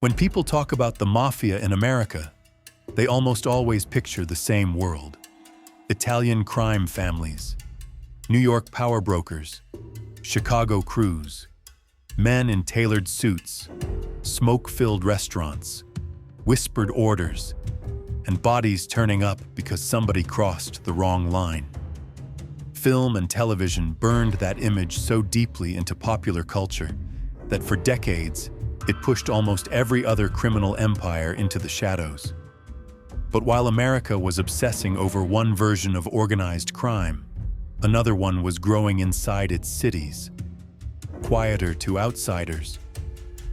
When people talk about the mafia in America, they almost always picture the same world. Italian crime families, New York power brokers, Chicago crews, men in tailored suits, smoke-filled restaurants, whispered orders, and bodies turning up because somebody crossed the wrong line. Film and television burned that image so deeply into popular culture that for decades, it pushed almost every other criminal empire into the shadows. But while America was obsessing over one version of organized crime, another one was growing inside its cities. Quieter to outsiders,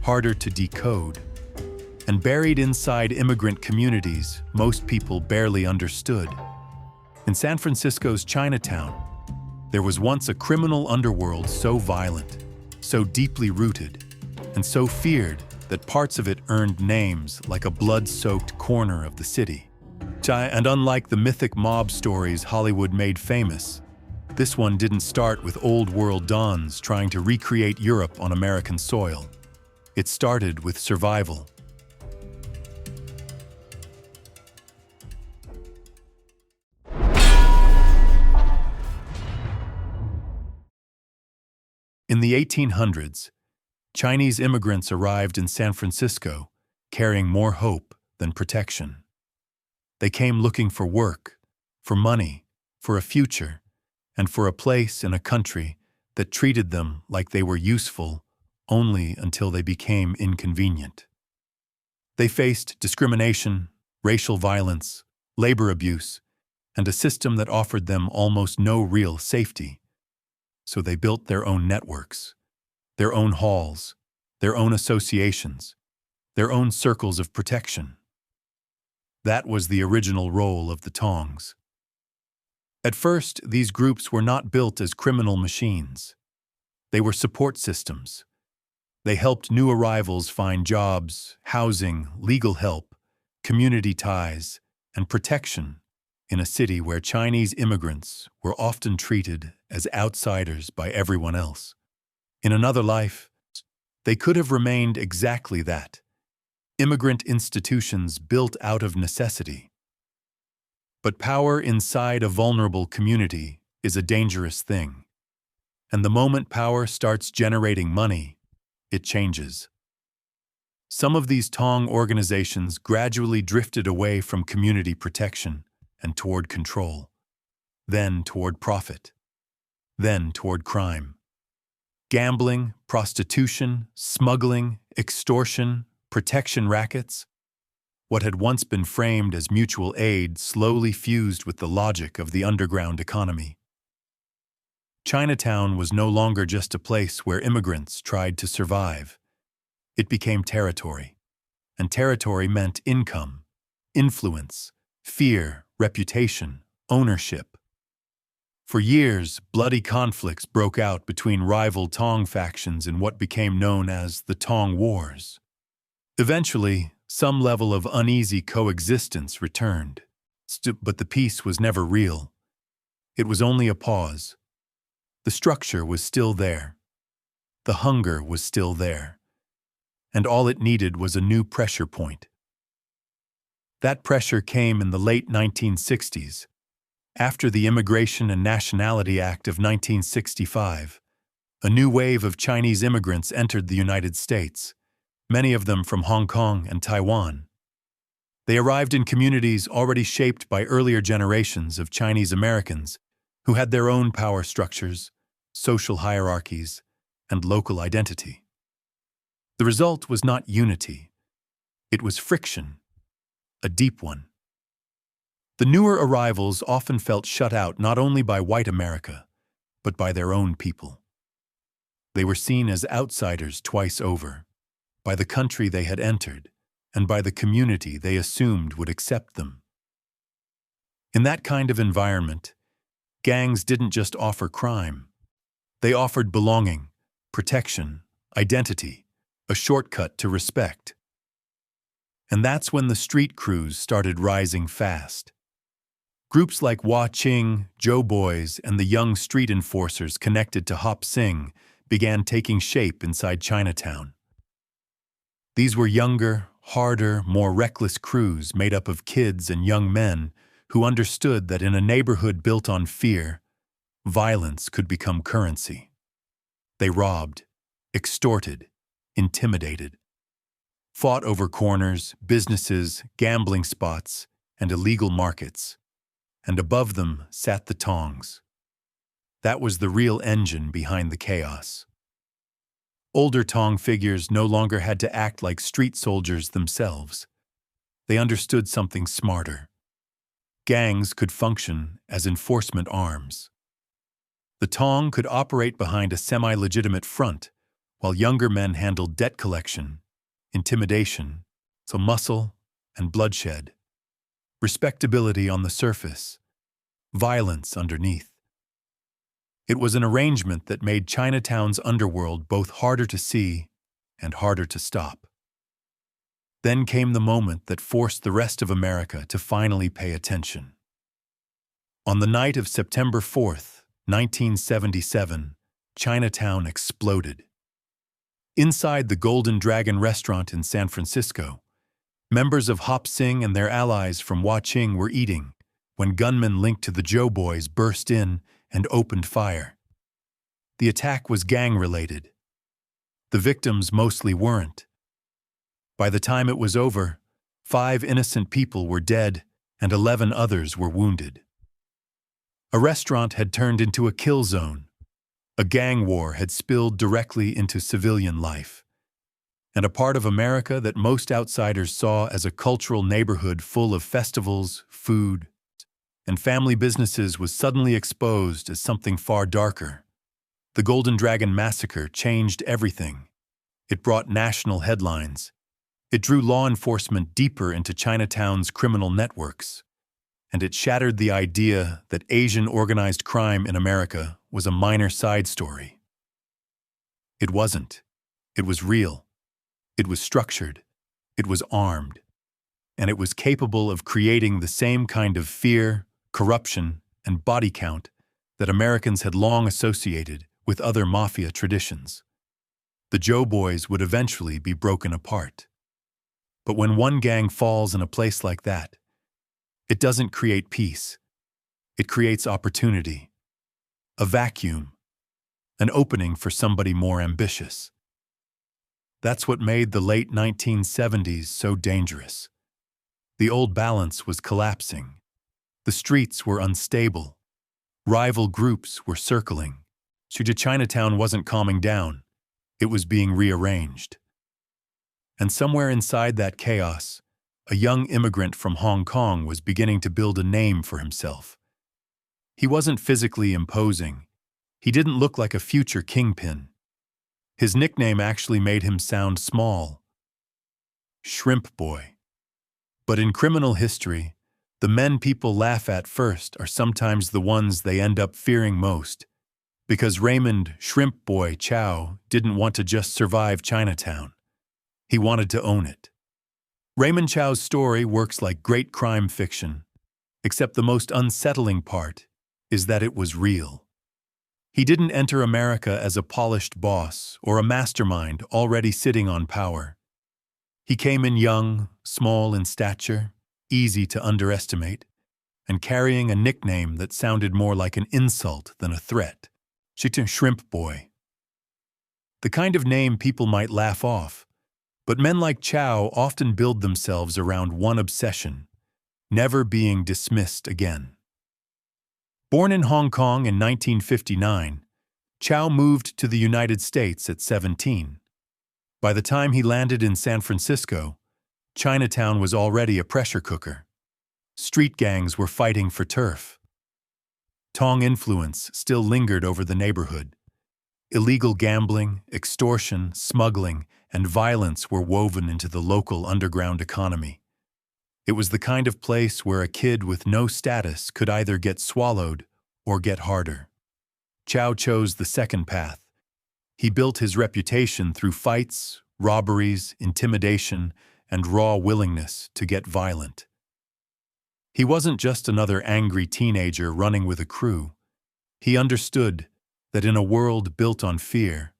harder to decode, and buried inside immigrant communities most people barely understood. In San Francisco's Chinatown, there was once a criminal underworld so violent, so deeply rooted, and so feared that parts of it earned names like a blood-soaked corner of the city. And unlike the mythic mob stories Hollywood made famous, this one didn't start with old-world dons trying to recreate Europe on American soil. It started with survival. In the 1800s, Chinese immigrants arrived in San Francisco carrying more hope than protection. They came looking for work, for money, for a future, and for a place in a country that treated them like they were useful only until they became inconvenient. They faced discrimination, racial violence, labor abuse, and a system that offered them almost no real safety. So they built their own networks, their own halls, their own associations, their own circles of protection. That was the original role of the Tongs. At first, these groups were not built as criminal machines. They were support systems. They helped new arrivals find jobs, housing, legal help, community ties, and protection in a city where Chinese immigrants were often treated as outsiders by everyone else. In another life, they could have remained exactly that, immigrant institutions built out of necessity. But power inside a vulnerable community is a dangerous thing. And the moment power starts generating money, it changes. Some of these Tong organizations gradually drifted away from community protection and toward control, then toward profit, then toward crime. Gambling, prostitution, smuggling, extortion, protection rackets. What had once been framed as mutual aid slowly fused with the logic of the underground economy. Chinatown was no longer just a place where immigrants tried to survive. It became territory, and territory meant income, influence, fear, reputation, ownership. For years, bloody conflicts broke out between rival Tong factions in what became known as the Tong Wars. Eventually, some level of uneasy coexistence returned, but the peace was never real. It was only a pause. The structure was still there. The hunger was still there. And all it needed was a new pressure point. That pressure came in the late 1960s, after the Immigration and Nationality Act of 1965. A new wave of Chinese immigrants entered the United States, many of them from Hong Kong and Taiwan. They arrived in communities already shaped by earlier generations of Chinese Americans who had their own power structures, social hierarchies, and local identity. The result was not unity. It was friction, a deep one. The newer arrivals often felt shut out not only by white America, but by their own people. They were seen as outsiders twice over, by the country they had entered, and by the community they assumed would accept them. In that kind of environment, gangs didn't just offer crime. They offered belonging, protection, identity, a shortcut to respect. And that's when the street crews started rising fast. Groups like Wah Ching, Joe Boys, and the young street enforcers connected to Hop Sing began taking shape inside Chinatown. These were younger, harder, more reckless crews made up of kids and young men who understood that in a neighborhood built on fear, violence could become currency. They robbed, extorted, intimidated, fought over corners, businesses, gambling spots, and illegal markets, and above them sat the tongs. That was the real engine behind the chaos. Older Tong figures no longer had to act like street soldiers themselves. They understood something smarter. Gangs could function as enforcement arms. The Tong could operate behind a semi-legitimate front, while younger men handled debt collection, intimidation, so muscle and bloodshed. Respectability on the surface, violence underneath. It was an arrangement that made Chinatown's underworld both harder to see and harder to stop. Then came the moment that forced the rest of America to finally pay attention. On the night of September 4th, 1977, Chinatown exploded. Inside the Golden Dragon restaurant in San Francisco, members of Hop Sing and their allies from Wah Ching were eating when gunmen linked to the Joe Boys burst in and opened fire. The attack was gang-related. The victims mostly weren't. By the time it was over, 5 innocent people were dead and 11 others were wounded. A restaurant had turned into a kill zone. A gang war had spilled directly into civilian life. And a part of America that most outsiders saw as a cultural neighborhood full of festivals, food, and family businesses was suddenly exposed as something far darker. The Golden Dragon Massacre changed everything. It brought national headlines. It drew law enforcement deeper into Chinatown's criminal networks. And it shattered the idea that Asian organized crime in America was a minor side story. It wasn't. It was real. It was structured. It was armed. And it was capable of creating the same kind of fear, corruption, and body count that Americans had long associated with other mafia traditions. The Joe Boys would eventually be broken apart. But when one gang falls in a place like that, it doesn't create peace. It creates opportunity, a vacuum, an opening for somebody more ambitious. That's what made the late 1970s so dangerous. The old balance was collapsing. The streets were unstable. Rival groups were circling. Chinatown wasn't calming down. It was being rearranged. And somewhere inside that chaos, a young immigrant from Hong Kong was beginning to build a name for himself. He wasn't physically imposing. He didn't look like a future kingpin. His nickname actually made him sound small. Shrimp Boy. But in criminal history, the men people laugh at first are sometimes the ones they end up fearing most, because Raymond Shrimp Boy Chow didn't want to just survive Chinatown. He wanted to own it. Raymond Chow's story works like great crime fiction, except the most unsettling part is that it was real. He didn't enter America as a polished boss or a mastermind already sitting on power. He came in young, small in stature, easy to underestimate, and carrying a nickname that sounded more like an insult than a threat. Shrimp Boy. The kind of name people might laugh off, but men like Chow often build themselves around one obsession: never being dismissed again. Born in Hong Kong in 1959, Chow moved to the United States at 17. By the time he landed in San Francisco, Chinatown was already a pressure cooker. Street gangs were fighting for turf. Tong influence still lingered over the neighborhood. Illegal gambling, extortion, smuggling, and violence were woven into the local underground economy. It was the kind of place where a kid with no status could either get swallowed or get harder. Chow chose the second path. He built his reputation through fights, robberies, intimidation, and raw willingness to get violent. He wasn't just another angry teenager running with a crew. He understood that in a world built on fear,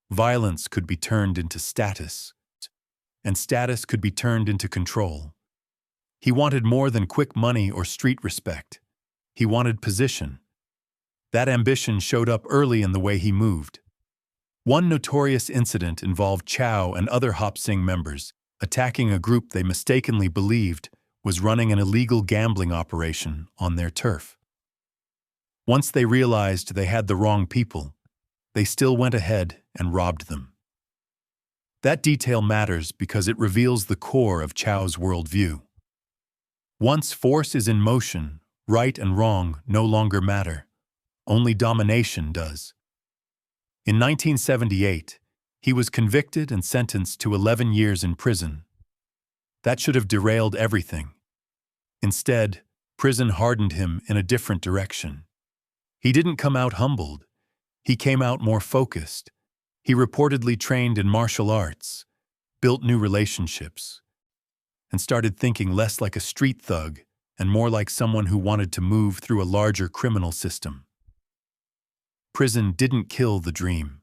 violence could be turned into status. and status could be turned into control. He wanted more than quick money or street respect. He wanted position. That ambition showed up early in the way he moved. One notorious incident involved Chow and other Hop Sing members attacking a group they mistakenly believed was running an illegal gambling operation on their turf. Once they realized they had the wrong people, they still went ahead and robbed them. That detail matters because it reveals the core of Chow's worldview. Once force is in motion, right and wrong no longer matter. Only domination does. In 1978, he was convicted and sentenced to 11 years in prison. That should have derailed everything. Instead, prison hardened him in a different direction. He didn't come out humbled. He came out more focused. He reportedly trained in martial arts, built new relationships, and started thinking less like a street thug and more like someone who wanted to move through a larger criminal system. Prison didn't kill the dream.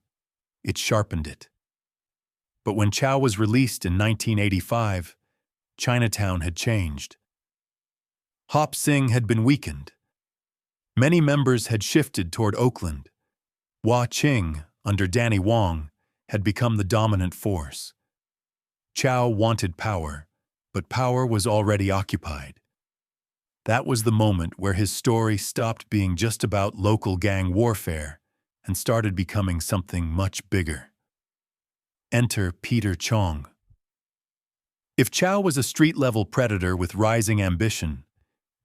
It sharpened it. But when Chow was released in 1985, Chinatown had changed. Hop Sing had been weakened. Many members had shifted toward Oakland. Wah Ching, under Danny Wong, had become the dominant force. Chow wanted power, but power was already occupied. That was the moment where his story stopped being just about local gang warfare and started becoming something much bigger. Enter Peter Chong. If Chow was a street-level predator with rising ambition,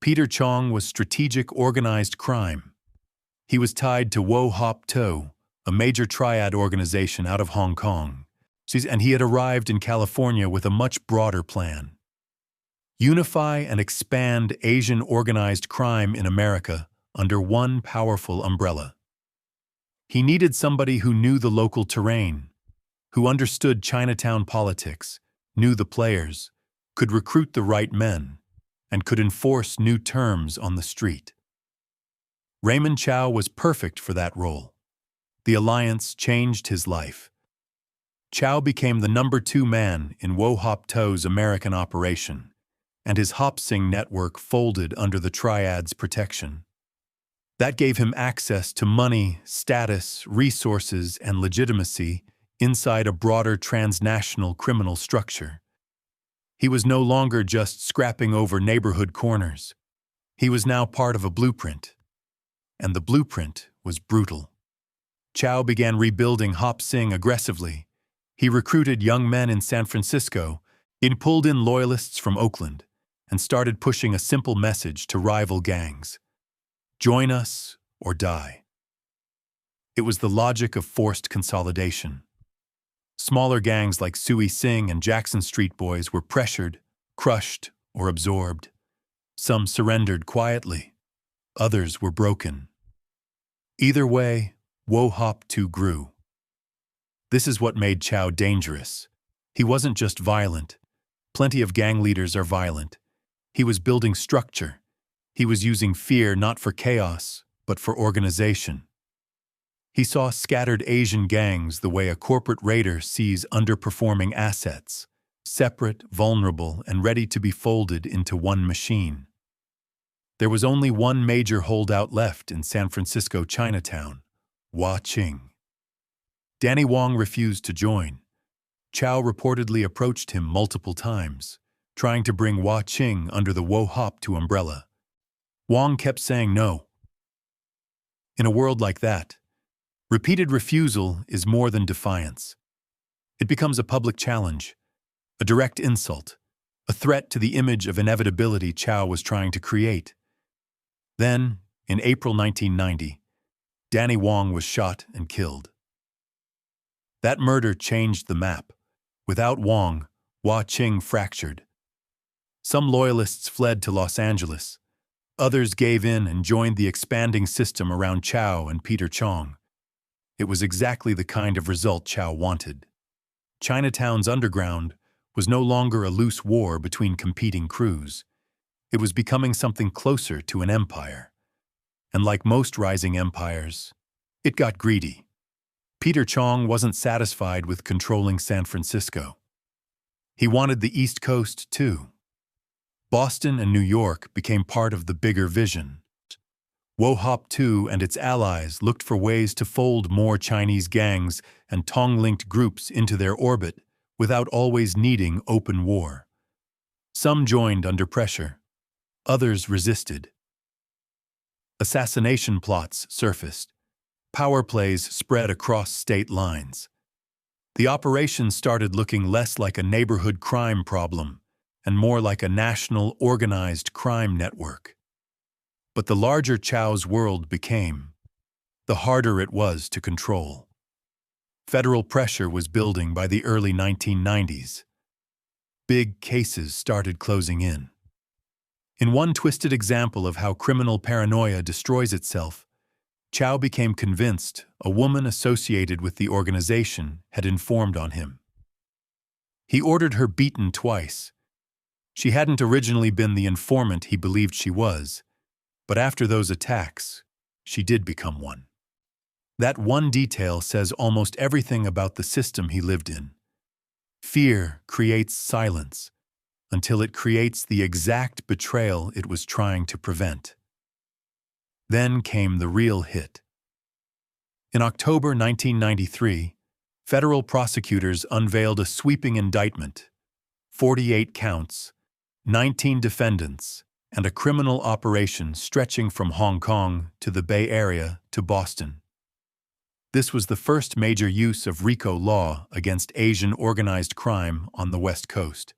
Peter Chong was strategic organized crime. He was tied to Wo Hop To, a major triad organization out of Hong Kong, and he had arrived in California with a much broader plan. Unify and expand Asian organized crime in America under one powerful umbrella. He needed somebody who knew the local terrain, who understood Chinatown politics, knew the players, could recruit the right men, and could enforce new terms on the street. Raymond Chow was perfect for that role. The alliance changed his life. Chow became the number 2 man in Wo Hop To's American operation, and his Hop Sing network folded under the triad's protection. That gave him access to money, status, resources, and legitimacy inside a broader transnational criminal structure. He was no longer just scrapping over neighborhood corners. He was now part of a blueprint. And the blueprint was brutal. Chow began rebuilding Hop Sing aggressively. He recruited young men in San Francisco, he pulled in loyalists from Oakland, and started pushing a simple message to rival gangs. Join us or die. It was the logic of forced consolidation. Smaller gangs like Sui Sing and Jackson Street Boys were pressured, crushed, or absorbed. Some surrendered quietly. Others were broken. Either way, Wo Hop To grew. This is what made Chow dangerous. He wasn't just violent. Plenty of gang leaders are violent. He was building structure. He was using fear not for chaos, but for organization. He saw scattered Asian gangs the way a corporate raider sees underperforming assets, separate, vulnerable, and ready to be folded into one machine. There was only one major holdout left in San Francisco Chinatown, Wah Ching. Danny Wong refused to join. Chow reportedly approached him multiple times, trying to bring Wah Ching under the Wo Hop To umbrella. Wong kept saying no. In a world like that, repeated refusal is more than defiance. It becomes a public challenge, a direct insult, a threat to the image of inevitability Chow was trying to create. Then, in April 1990, Danny Wong was shot and killed. That murder changed the map. Without Wong, Wah Ching fractured. Some loyalists fled to Los Angeles. Others gave in and joined the expanding system around Chow and Peter Chong. It was exactly the kind of result Chow wanted. Chinatown's underground was no longer a loose war between competing crews. It was becoming something closer to an empire. And like most rising empires, it got greedy. Peter Chong wasn't satisfied with controlling San Francisco. He wanted the East Coast, too. Boston and New York became part of the bigger vision. Wo Hop II and its allies looked for ways to fold more Chinese gangs and Tong-linked groups into their orbit without always needing open war. Some joined under pressure. Others resisted. Assassination plots surfaced. Power plays spread across state lines. The operation started looking less like a neighborhood crime problem and more like a national organized crime network. But the larger Chow's world became, the harder it was to control. Federal pressure was building by the early 1990s. Big cases started closing in. In one twisted example of how criminal paranoia destroys itself, Chow became convinced a woman associated with the organization had informed on him. He ordered her beaten twice. She hadn't originally been the informant he believed she was, but after those attacks, she did become one. That one detail says almost everything about the system he lived in. Fear creates silence until it creates the exact betrayal it was trying to prevent. Then came the real hit. In October 1993, federal prosecutors unveiled a sweeping indictment, 48 counts, 19 defendants, and a criminal operation stretching from Hong Kong to the Bay Area to Boston. This was the first major use of RICO law against Asian organized crime on the West Coast.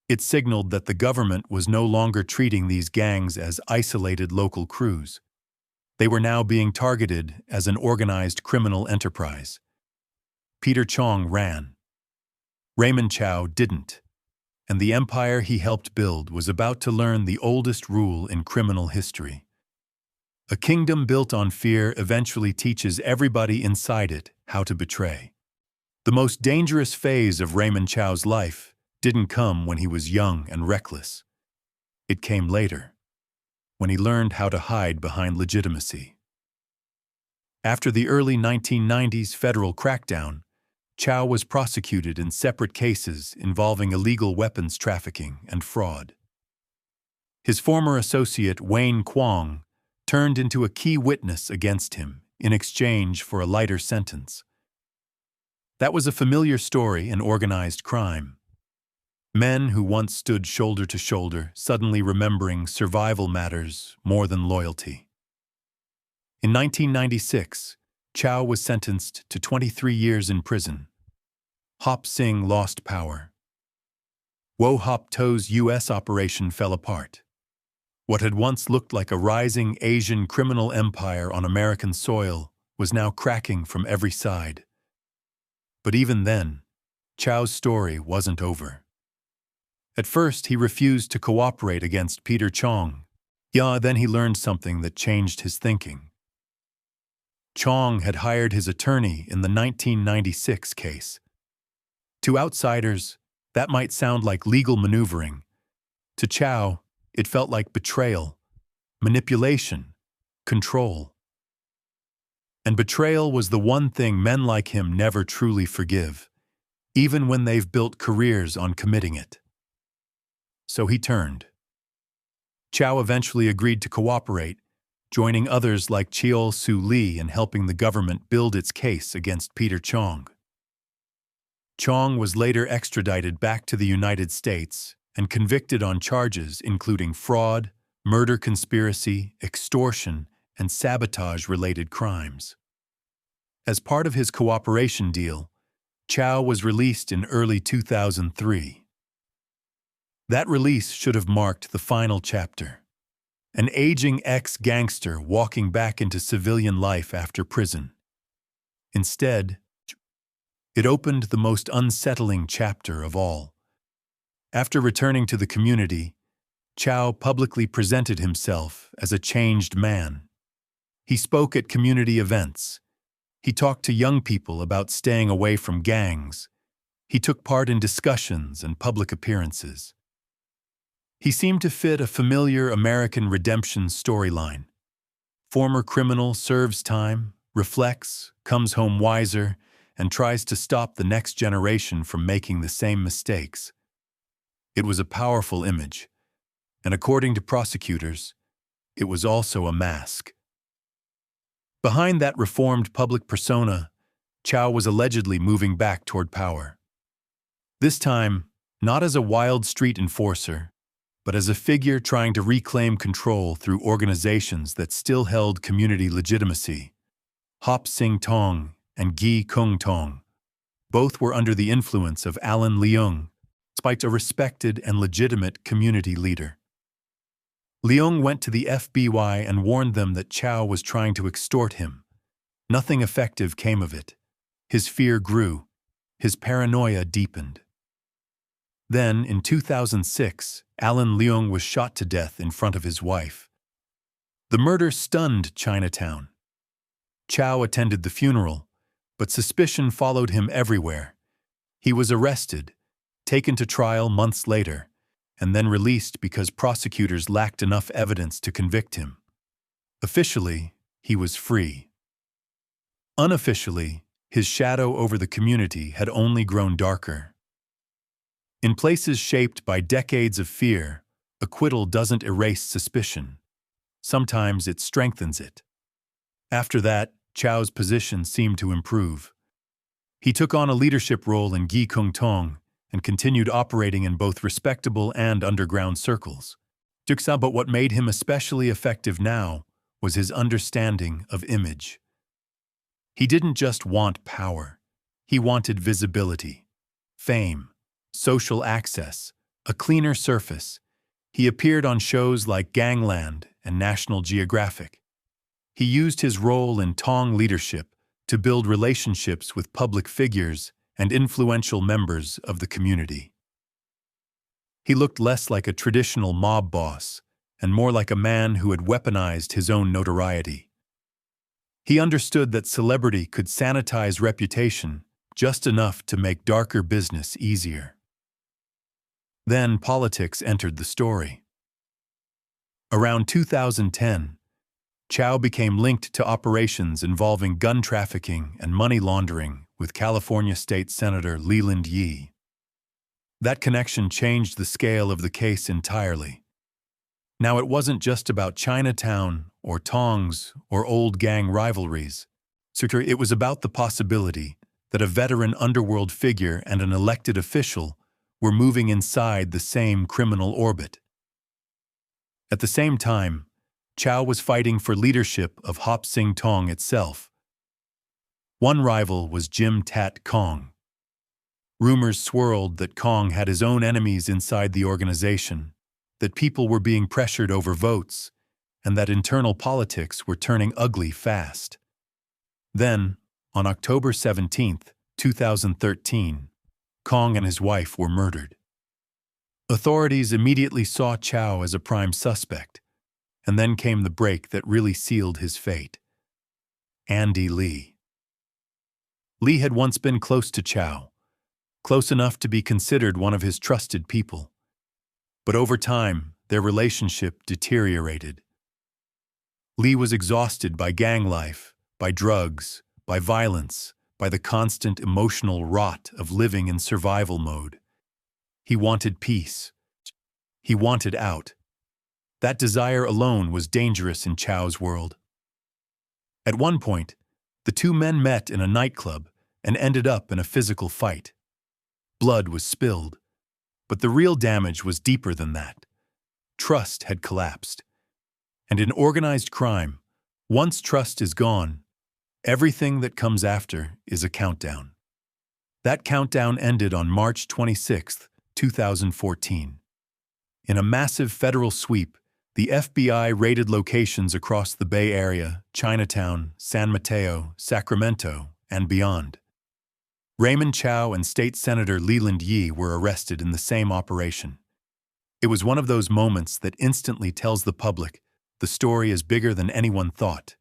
It signaled that the government was no longer treating these gangs as isolated local crews. They were now being targeted as an organized criminal enterprise. Peter Chong ran. Raymond Chow didn't, and the empire he helped build was about to learn the oldest rule in criminal history. A kingdom built on fear eventually teaches everybody inside it how to betray. The most dangerous phase of Raymond Chow's life didn't come when he was young and reckless. It came later, when he learned how to hide behind legitimacy. After the early 1990s federal crackdown, Chow was prosecuted in separate cases involving illegal weapons trafficking and fraud. His former associate Wayne Kwong turned into a key witness against him in exchange for a lighter sentence. That was a familiar story in organized crime. Men who once stood shoulder to shoulder suddenly remembering survival matters more than loyalty. In 1996, Chow was sentenced to 23 years in prison. Hop Sing lost power. Wo Hop To's U.S. operation fell apart. What had once looked like a rising Asian criminal empire on American soil was now cracking from every side. But even then, Chow's story wasn't over. At first, he refused to cooperate against Peter Chong. Then he learned something that changed his thinking. Chong had hired his attorney in the 1996 case. To outsiders, that might sound like legal maneuvering. To Chow, it felt like betrayal, manipulation, control. And betrayal was the one thing men like him never truly forgive, even when they've built careers on committing it. So he turned. Chow eventually agreed to cooperate, joining others like Cheol Su Lee in helping the government build its case against Peter Chong. Chong was later extradited back to the United States and convicted on charges including fraud, murder conspiracy, extortion, and sabotage-related crimes. As part of his cooperation deal, Chow was released in early 2003. That release should have marked the final chapter. An aging ex-gangster walking back into civilian life after prison. Instead, it opened the most unsettling chapter of all. After returning to the community, Chow publicly presented himself as a changed man. He spoke at community events. He talked to young people about staying away from gangs. He took part in discussions and public appearances. He seemed to fit a familiar American redemption storyline. Former criminal serves time, reflects, comes home wiser, and tries to stop the next generation from making the same mistakes. It was a powerful image, and according to prosecutors, it was also a mask. Behind that reformed public persona, Chow was allegedly moving back toward power. This time, not as a wild street enforcer, but as a figure trying to reclaim control through organizations that still held community legitimacy. Hop Sing Tong and Gi Kung Tong both were under the influence of Alan Leung, despite a respected and legitimate community leader. Leung went to the FBI and warned them that Chow was trying to extort him. Nothing effective came of it. His fear grew. His paranoia deepened. Then, in 2006, Alan Leung was shot to death in front of his wife. The murder stunned Chinatown. Chow attended the funeral, but suspicion followed him everywhere. He was arrested, taken to trial months later, and then released because prosecutors lacked enough evidence to convict him. Officially, he was free. Unofficially, his shadow over the community had only grown darker. In places shaped by decades of fear, acquittal doesn't erase suspicion. Sometimes it strengthens it. After that, Chow's position seemed to improve. He took on a leadership role in Gi Kung Tong and continued operating in both respectable and underground circles. But what made him especially effective now was his understanding of image. He didn't just want power. He wanted visibility, fame, social access, a cleaner surface. He appeared on shows like Gangland and National Geographic. He used his role in Tong leadership to build relationships with public figures and influential members of the community. He looked less like a traditional mob boss and more like a man who had weaponized his own notoriety. He understood that celebrity could sanitize reputation just enough to make darker business easier. Then politics entered the story. Around 2010, Chow became linked to operations involving gun trafficking and money laundering with California State Senator Leland Yee. That connection changed the scale of the case entirely. Now it wasn't just about Chinatown or Tongs or old gang rivalries. It was about the possibility that a veteran underworld figure and an elected official were moving inside the same criminal orbit. At the same time, Chow was fighting for leadership of Hop Sing Tong itself. One rival was Jim Tat Kong. Rumors swirled that Kong had his own enemies inside the organization, that people were being pressured over votes, and that internal politics were turning ugly fast. Then, on October 17, 2013, Kong and his wife were murdered. Authorities immediately saw Chow as a prime suspect, and then came the break that really sealed his fate. Andy Lee. Lee had once been close to Chow, close enough to be considered one of his trusted people. But over time, their relationship deteriorated. Lee was exhausted by gang life, by drugs, by violence, by the constant emotional rot of living in survival mode. He wanted peace. He wanted out. That desire alone was dangerous in Chow's world. At one point, the two men met in a nightclub and ended up in a physical fight. Blood was spilled, but the real damage was deeper than that. Trust had collapsed. And in organized crime, once trust is gone, everything that comes after is a countdown. That countdown ended on March 26, 2014. In a massive federal sweep, the FBI raided locations across the Bay Area, Chinatown, San Mateo, Sacramento, and beyond. Raymond Chow and State Senator Leland Yee were arrested in the same operation. It was one of those moments that instantly tells the public the story is bigger than anyone thought.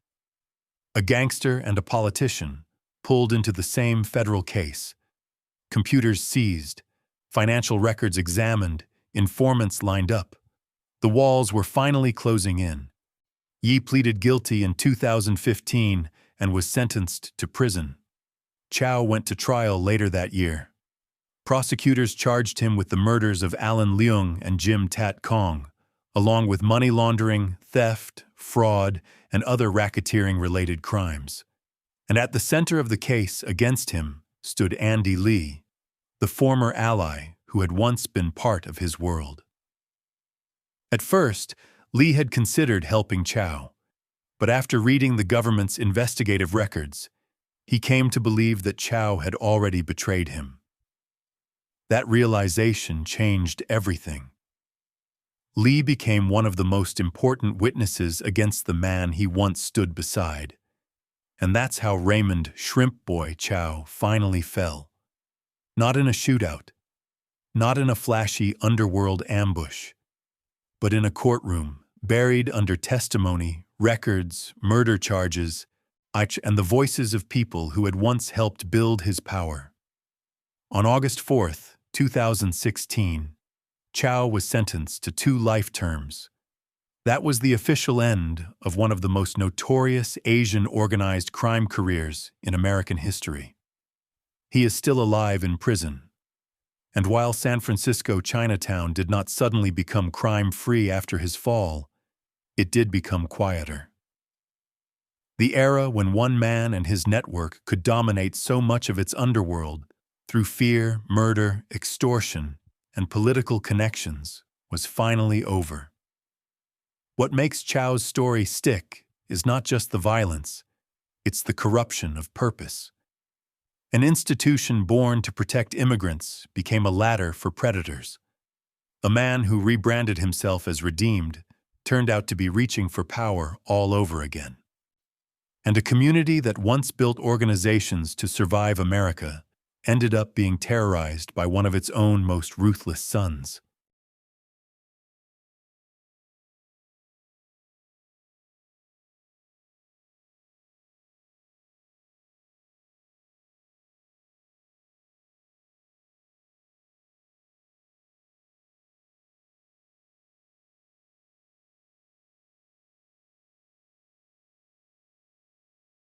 A gangster and a politician pulled into the same federal case. Computers seized, financial records examined, informants lined up. The walls were finally closing in. Yee pleaded guilty in 2015 and was sentenced to prison. Chow went to trial later that year. Prosecutors charged him with the murders of Alan Leung and Jim Tat Kong, along with money laundering, theft, fraud, and other racketeering-related crimes. And at the center of the case against him stood Andy Lee, the former ally who had once been part of his world. At first, Lee had considered helping Chow, but after reading the government's investigative records, he came to believe that Chow had already betrayed him. That realization changed everything. Lee became one of the most important witnesses against the man he once stood beside. And that's how Raymond "Shrimp Boy" Chow finally fell. Not in a shootout, not in a flashy underworld ambush, but in a courtroom, buried under testimony, records, murder charges, and the voices of people who had once helped build his power. On August 4th, 2016, Chow was sentenced to 2 life terms. That was the official end of one of the most notorious Asian organized crime careers in American history. He is still alive in prison. And while San Francisco Chinatown did not suddenly become crime-free after his fall, it did become quieter. The era when one man and his network could dominate so much of its underworld through fear, murder, extortion, and political connections was finally over. What makes Chow's story stick is not just the violence, it's the corruption of purpose. An institution born to protect immigrants became a ladder for predators. A man who rebranded himself as redeemed turned out to be reaching for power all over again. And a community that once built organizations to survive America ended up being terrorized by one of its own most ruthless sons.